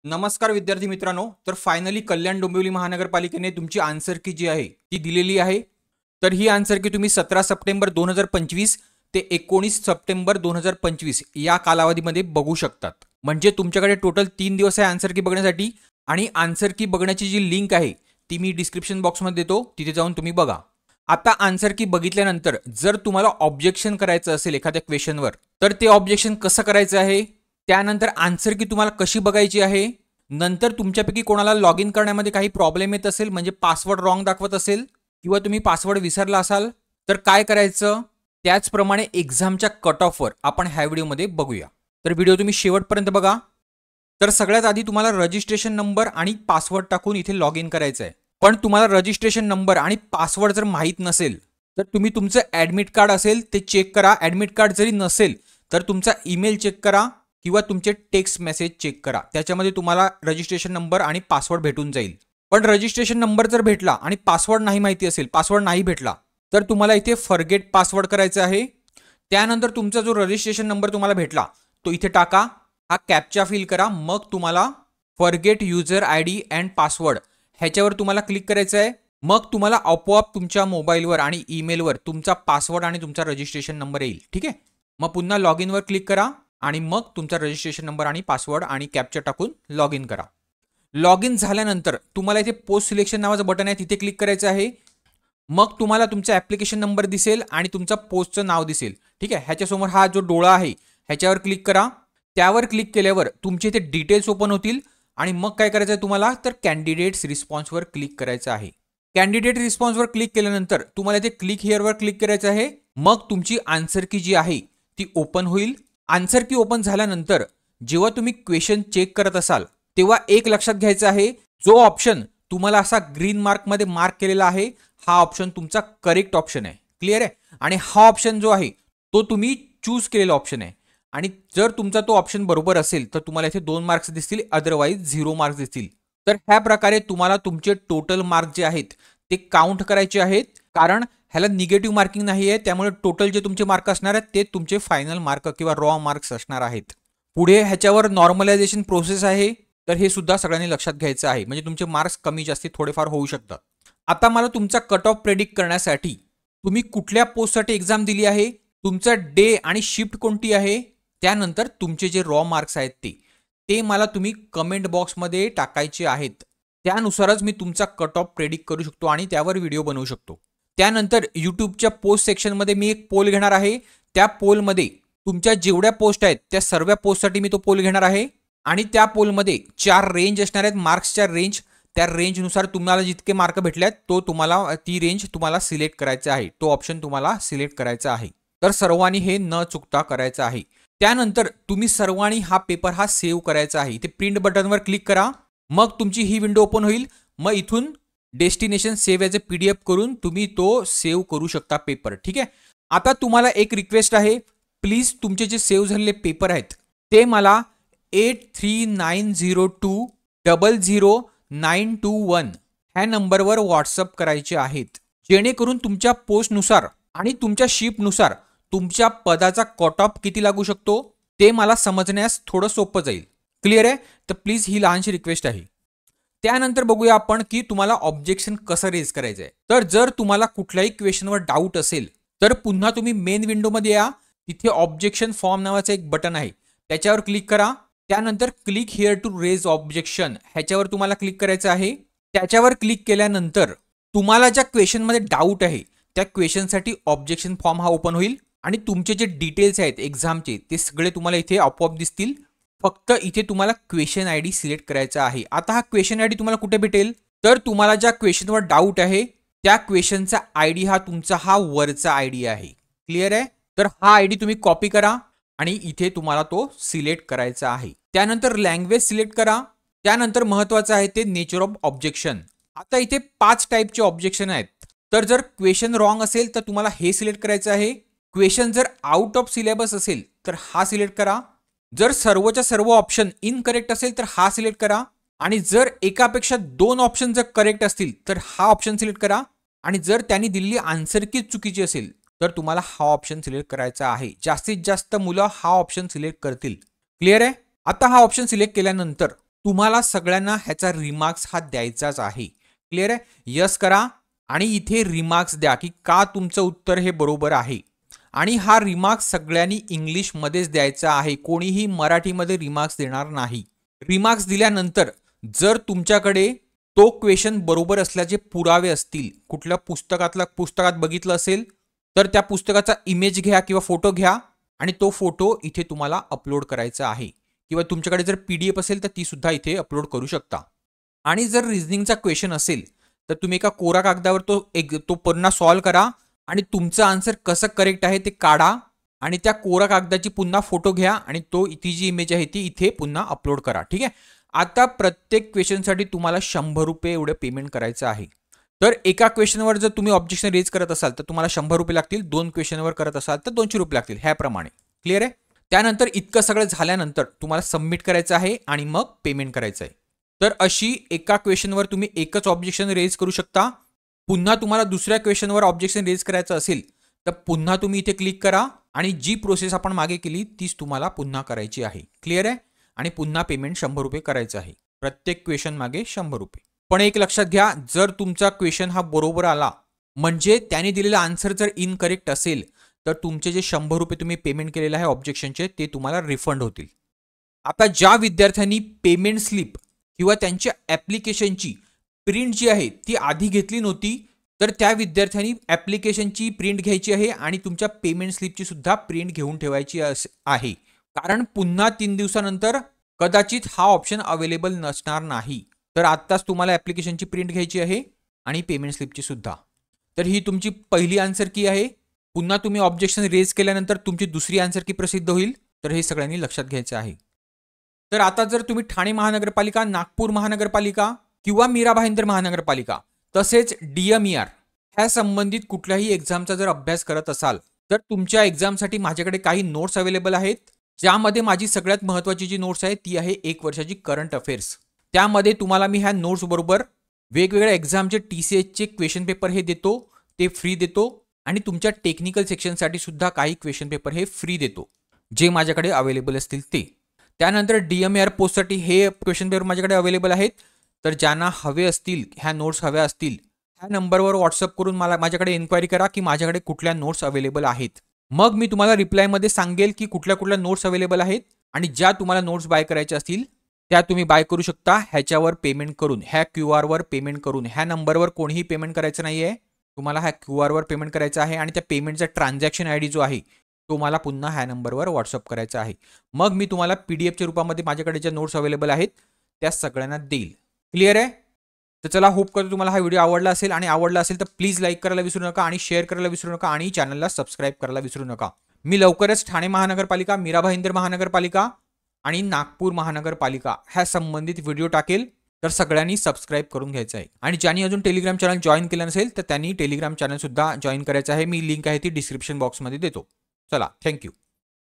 नमस्कार विद्यार्थी मित्रांनो, तर फायनली कल्याण डोंबिवली महानगरपालिकेने तुमची आन्सर की जी आहे ती दिलेली आहे। तर ही आन्सर की तुम्ही 17 सप्टेंबर 2025 ते 19 सप्टेंबर 2025 या कालावधीमध्ये बघू शकतात। म्हणजे तुमच्याकडे टोटल 3 दिवस आहे आन्सर की बघण्यासाठी आणि आन्सर की बघण्याची जी लिंक आहे ती मी डिस्क्रिप्शन बॉक्समध्ये देतो, तिथे जाऊन तुम्ही बघा। आता आन्सर की बघितल्यानंतर जर तुम्हाला ऑब्जेक्शन करायचं असेल एखाद्या क्वेश्चनवर, तर ते ऑब्जेक्शन कसं करायचं आहे, त्यानंतर आन्सर की तुम्हाला कशी बघायची आहे, नंतर तुमच्यापैकी कोणाला लॉग इन करण्यामध्ये काही प्रॉब्लेम येत असेल, म्हणजे पासवर्ड रॉंग दाखवत असेल किंवा तुम्ही पासवर्ड विसरला असाल तर काय करायचं, त्याचप्रमाणे एक्झामच्या कट ऑफवर आपण ह्या व्हिडिओमध्ये बघूया। तर व्हिडिओ तुम्ही शेवटपर्यंत बघा। तर सगळ्यात आधी तुम्हाला रजिस्ट्रेशन नंबर आणि पासवर्ड टाकून इथे लॉग इन करायचं आहे। पण तुम्हाला रजिस्ट्रेशन नंबर आणि पासवर्ड जर माहीत नसेल तर तुम्ही तुमचं ॲडमिट कार्ड असेल ते चेक करा। ॲडमिट कार्ड जरी नसेल तर तुमचा ईमेल चेक करा किंवा तुमचे टेक्स्ट मेसेज चेक करा, त्याच्यामध्ये तुम्हाला रजिस्ट्रेशन नंबर आणि पासवर्ड भेटून जाईल। पण रजिस्ट्रेशन नंबर जर भेटला आणि पासवर्ड नाही माहिती असेल, पासवर्ड नाही भेटला, तर तुम्हाला इथे फॉरगेट पासवर्ड करायचं आहे। त्यानंतर तुमचा जो रजिस्ट्रेशन नंबर तुम्हाला भेटला तो इथे टाका, हा कॅप्चा फिल करा, मग तुम्हाला forget user ID and password ह्याच्यावर तुम्हाला क्लिक करायचं आहे। मग तुम्हाला आपोआप तुमच्या मोबाईलवर आणि ईमेलवर तुमचा पासवर्ड आणि तुमचा रजिस्ट्रेशन नंबर येईल। ठीक आहे, मग पुन्हा लॉग इनवर क्लिक करा आणि मग तुमचा रजिस्ट्रेशन नंबर आणि पासवर्ड आणि कॅप्चा टाकून लॉग इन करा। लॉग इन झाल्यानंतर तुम्हाला इथे पोस्ट सिलेक्शन नावाचं बटन आहे, तिथे क्लिक करायचं आहे। मग तुम्हाला तुमचा ॲप्लिकेशन नंबर दिसेल आणि तुमचा पोस्टचं नाव दिसेल। ठीक आहे, ह्याच्यासमोर हा जो डोळा आहे ह्याच्यावर क्लिक करा। त्यावर क्लिक केल्यावर तुमचे इथे डिटेल्स ओपन होतील आणि मग काय करायचं आहे तुम्हाला, तर कॅन्डिडेट्स रिस्पॉन्सवर क्लिक करायचं आहे। कॅन्डिडेट रिस्पॉन्सवर क्लिक केल्यानंतर तुम्हाला इथे क्लिक हिअरवर क्लिक करायचं आहे। मग तुमची आन्सर की जी आहे ती ओपन होईल। आन्सर की ओपन झाल्यानंतर जेव्हा तुम्ही क्वेश्चन चेक करत असाल तेव्हा एक लक्षात घ्यायचं आहे, जो ऑप्शन तुम्हाला असा ग्रीन मार्कमध्ये मार्क केलेला आहे हा ऑप्शन तुमचा करेक्ट ऑप्शन आहे। क्लिअर आहे, आणि हा ऑप्शन जो आहे तो तुम्ही चूज केलेला ऑप्शन आहे। आणि जर तुमचा तो ऑप्शन बरोबर असेल तर तुम्हाला इथे 2 मार्क्स दिसतील, अदरवाईज 0 मार्क्स दिसतील। तर ह्या प्रकारे तुम्हाला तुमचे टोटल मार्क जे आहेत ते काउंट करायचे आहेत, कारण ह्याला निगेटिव्ह मार्किंग नाही आहे, त्यामुळे टोटल जे तुमचे मार्क असणार आहेत ते तुमचे फायनल मार्क किंवा रॉ मार्क्स असणार आहेत। पुढे ह्याच्यावर नॉर्मलायझेशन प्रोसेस आहे, तर हे सुद्धा सगळ्यांनी लक्षात घ्यायचं आहे, म्हणजे तुमचे मार्क्स कमी जास्ती थोडेफार होऊ शकतात। आता मला तुमचा कट ऑफ प्रेडिक्ट करण्यासाठी तुम्ही कुठल्या पोस्टसाठी एक्झाम दिली आहे, तुमचा डे आणि शिफ्ट कोणती आहे, त्यानंतर तुमचे जे रॉ मार्क्स आहेत ते मला तुम्ही कमेंट बॉक्समध्ये टाकायचे आहेत। त्यानुसारच मी तुमचा कट ऑफ प्रेडिक्ट करू शकतो आणि त्यावर व्हिडिओ बनवू शकतो। त्यानंतर यूट्यूबच्या पोस्ट सेक्शनमध्ये मी एक पोल घेणार आहे। त्या पोलमध्ये तुमच्या जेवढ्या पोस्ट आहेत त्या सर्व पोस्टसाठी मी तो पोल घेणार आहे आणि त्या पोलमध्ये 4 रेंज असणार आहेत, मार्क्सच्या रेंज। त्या रेंजनुसार तुम्हाला जितके मार्क भेटले आहेत तो तुम्हाला ती रेंज तुम्हाला सिलेक्ट करायचं आहे, तो ऑप्शन तुम्हाला सिलेक्ट करायचा आहे। तर सर्वांनी हे न चुकता करायचं आहे। त्यानंतर तुम्ही सर्वांनी हा पेपर हा सेव्ह करायचा आहे। ते प्रिंट बटनवर क्लिक करा, मग तुमची ही विंडो ओपन होईल। मग इथून destination save as a PDF करून तुम्ही तो सेव्ह करू शकता पेपर। ठीक आहे, आता तुम्हाला एक रिक्वेस्ट आहे, प्लीज तुमचे जे सेव्ह झालेले पेपर आहेत ते मला 8390200921 ह्या नंबरवर व्हॉट्सअप करायचे आहेत, जेणेकरून तुमच्या पोस्टनुसार आणि तुमच्या शिफ्टनुसार तुमच्या पदाचा कट ऑफ किती लागू शकतो ते मला समजण्यास थोडं सोपं जाईल। क्लिअर आहे, तर प्लीज ही लहानशी रिक्वेस्ट आहे। त्यानंतर बघूया आपण की तुम्हाला ऑब्जेक्शन कसं रेज करायचं आहे। तर जर तुम्हाला कुठल्याही क्वेश्चनवर डाऊट असेल तर पुन्हा तुम्ही मेन विंडोमध्ये या, तिथे ऑब्जेक्शन फॉर्म नावाचं एक बटन आहे, त्याच्यावर क्लिक करा। त्यानंतर click here to raise objection ह्याच्यावर तुम्हाला क्लिक करायचं आहे। त्याच्यावर क्लिक केल्यानंतर तुम्हाला ज्या क्वेश्चनमध्ये डाऊट आहे त्या क्वेश्चनसाठी ऑब्जेक्शन फॉर्म हा ओपन होईल आणि तुमचे जे डिटेल्स आहेत एक्झामचे ते सगळे तुम्हाला इथे आपोआप दिसतील। फक्त इथे तुम्हाला क्वेश्चन आयडी सिलेक्ट करायचा आहे। आता हा क्वेश्चन आयडी तुम्हाला कुठे भेटेल, तर तुम्हाला ज्या क्वेश्चनवर डाऊट आहे त्या क्वेश्चनचा आयडी हा तुमचा हा वरचा आयडी आहे। क्लिअर आहे, तर हा आयडी तुम्ही कॉपी करा आणि इथे तुम्हाला तो सिलेक्ट करायचा आहे। त्यानंतर लँग्वेज सिलेक्ट करा। त्यानंतर महत्त्वाचं आहे ते नेचर ऑफ ऑब्जेक्शन। आता इथे 5 टाईपचे ऑब्जेक्शन आहेत, तर जर क्वेश्चन रॉंग असेल तर तुम्हाला हे सिलेक्ट करायचं आहे। क्वेश्चन जर आउट ऑफ सिलेबस असेल तर हा सिलेक्ट करा। जर सर्वच्या सर्व ऑप्शन इनकरेक्ट असेल तर हा सिलेक्ट करा, आणि जर एकापेक्षा 2 ऑप्शन जर करेक्ट असतील तर हा ऑप्शन सिलेक्ट करा, आणि जर त्यांनी दिलेली आन्सर की चुकीची असेल तर तुम्हाला हा ऑप्शन सिलेक्ट करायचा आहे। जास्तीत जास्त मुलं हा ऑप्शन सिलेक्ट करतील। क्लिअर आहे, आता हा ऑप्शन सिलेक्ट केल्यानंतर तुम्हाला सगळ्यांना ह्याचा रिमार्क्स हा द्यायचाच आहे. क्लिअर आहे? यस करा आणि इथे रिमार्क्स द्या की का तुमचं उत्तर हे बरोबर आहे. आणि हा रिमार्क्स सगळ्यांनी इंग्लिशमध्येच द्यायचा आहे. कोणीही मराठीमध्ये रिमार्क्स देणार नाही. रिमार्क्स दिल्यानंतर जर तुमच्याकडे तो क्वेश्चन बरोबर असल्याचे पुरावे असतील, कुठल्या पुस्तकात बघितलं असेल तर त्या पुस्तकाचा इमेज घ्या किंवा फोटो घ्या आणि तो फोटो इथे तुम्हाला अपलोड करायचा आहे. किंवा तुमच्याकडे जर PDF असेल तर ती सुद्धा इथे अपलोड करू शकता. आणि जर रिझनिंगचा क्वेश्चन असेल तर तुम्ही एका कोरा कागदावर तो पुन्हा सॉल्व्ह करा आणि तुमचं आन्सर कसं करेक्ट आहे ते काढा आणि त्या कोरा कागदाची पुन्हा फोटो घ्या आणि ती जी इमेज आहे ती इथे पुन्हा अपलोड करा. ठीक आहे. आता प्रत्येक क्वेश्चनसाठी तुम्हाला 100 रुपये एवढं पेमेंट करायचं आहे. तर एका क्वेश्चनवर जर तुम्ही ऑब्जेक्शन रेज करत असाल तर तुम्हाला 100 रुपये लागतील. 2 क्वेश्चनवर करत असाल तर 200 रुपये लागतील. ह्याप्रमाणे. क्लिअर आहे? त्यानंतर इतकं सगळं झाल्यानंतर तुम्हाला सबमिट करायचं आहे आणि मग पेमेंट करायचं आहे. तर अशी एका क्वेश्चनवर तुम्ही एकच ऑब्जेक्शन रेज करू शकता. पुन्हा तुम्हाला दुसऱ्या क्वेश्चनवर ऑब्जेक्शन रेज करायचं असेल तर पुन्हा तुम्ही इथे क्लिक करा आणि जी प्रोसेस आपण मागे केली तीच तुम्हाला पुन्हा करायची आहे. क्लिअर आहे? आणि पुन्हा पेमेंट 100 रुपये करायचं आहे. प्रत्येक क्वेश्चन मागे 100 रुपये. पण एक लक्षात घ्या, जर तुमचा क्वेश्चन हा बरोबर आला म्हणजे त्याने दिलेला आन्सर जर इनकरेक्ट असेल तर तुमचे जे 100 रुपये तुम्ही पेमेंट केलेले आहे ऑब्जेक्शनचे ते तुम्हाला रिफंड होतील. आता ज्या विद्यार्थ्यांनी पेमेंट स्लिप किंवा त्यांच्या ॲप्लिकेशनची प्रिंट जी आहे ती आधी घेतली नव्हती तर त्या विद्यार्थ्यांनी ॲप्लिकेशनची प्रिंट घ्यायची आहे आणि तुमच्या पेमेंट स्लिपची सुद्धा प्रिंट घेऊन ठेवायची आहे. कारण पुन्हा 3 दिवसानंतर कदाचित हा ऑप्शन अवेलेबल नसणार नाही. तर आत्ताच तुम्हाला ॲप्लिकेशनची प्रिंट घ्यायची आहे आणि पेमेंट स्लिपची सुद्धा. तर ही तुमची पहिली आन्सर की आहे. पुन्हा तुम्ही ऑब्जेक्शन रेज केल्यानंतर तुमची दुसरी आन्सर की प्रसिद्ध होईल. तर हे सगळ्यांनी लक्षात घ्यायचं आहे. तर आता जर तुम्ही ठाणे महानगरपालिका, नागपूर महानगरपालिका किंवा मीरा भाईंदर महानगरपालिका तसेच DMER ह्या संबंधित कुठल्याही एक्झामचा जर अभ्यास करत असाल तर तुमच्या एक्झामसाठी माझ्याकडे काही नोट्स अवेलेबल आहेत. ज्यामध्ये माझी सगळ्यात महत्त्वाची जी नोट्स आहे ती आहे 1 वर्षाची करंट अफेअर्स. त्यामध्ये तुम्हाला मी ह्या नोट्स बरोबर वेगवेगळ्या एक्झामचे TCHचे क्वेश्चन पेपर हे देतो, ते फ्री देतो आणि तुमच्या टेक्निकल सेक्शनसाठी सुद्धा काही क्वेश्चन पेपर हे फ्री देतो जे माझ्याकडे अवेलेबल असतील ते. त्यानंतर DMER पोस्टसाठी हे क्वेश्चन पेपर माझ्याकडे अवेलेबल आहेत. तर ज्यांना हवे असतील, ह्या नोट्स हव्या असतील, ह्या नंबरवर व्हॉट्सअप करून माझ्याकडे एन्क्वायरी करा की माझ्याकडे कुठल्या नोट्स अवेलेबल आहेत. मग मी तुम्हाला रिप्लायमध्ये सांगेल की कुठल्या नोट्स अवेलेबल आहेत आणि ज्या तुम्हाला नोट्स बाय करायच्या असतील त्या तुम्ही बाय करू शकता ह्याच्यावर पेमेंट करून, ह्या QR वर पेमेंट करून. ह्या नंबरवर कोणीही पेमेंट करायचं नाही आहे. तुम्हाला ह्या QR वर पेमेंट करायचं आहे आणि त्या पेमेंटचा ट्रान्झॅक्शन ID जो आहे तो मला पुन्हा ह्या नंबरवर व्हॉट्सअप करायचा आहे. मग मी तुम्हाला PDFच्या रूपामध्ये माझ्याकडे ज्या नोट्स अवेलेबल आहेत त्या सगळ्यांना देईल. क्लिअर आहे? तर चला, होप करतो तुम्हाला हा व्हिडिओ आवडला असेल आणि आवडला असेल तर प्लीज लाईक करायला विसरू नका आणि शेअर करायला विसरू नका आणि चॅनलला सबस्क्राईब करायला विसरू नका. मी लवकरच ठाणे महानगरपालिका, मीरा भाईंदर महानगरपालिका आणि नागपूर महानगरपालिका ह्या संबंधित व्हिडिओ टाकेल. तर सगळ्यांनी सबस्क्राईब करून घ्यायचं आहे. आणि ज्यांनी अजून टेलिग्राम चॅनल जॉईन केलं नसेल तर त्यांनी टेलिग्राम चॅनल सुद्धा जॉईन करायचं आहे. मी लिंक आहे ती डिस्क्रिप्शन बॉक्समध्ये देतो. चला, थँक्यू.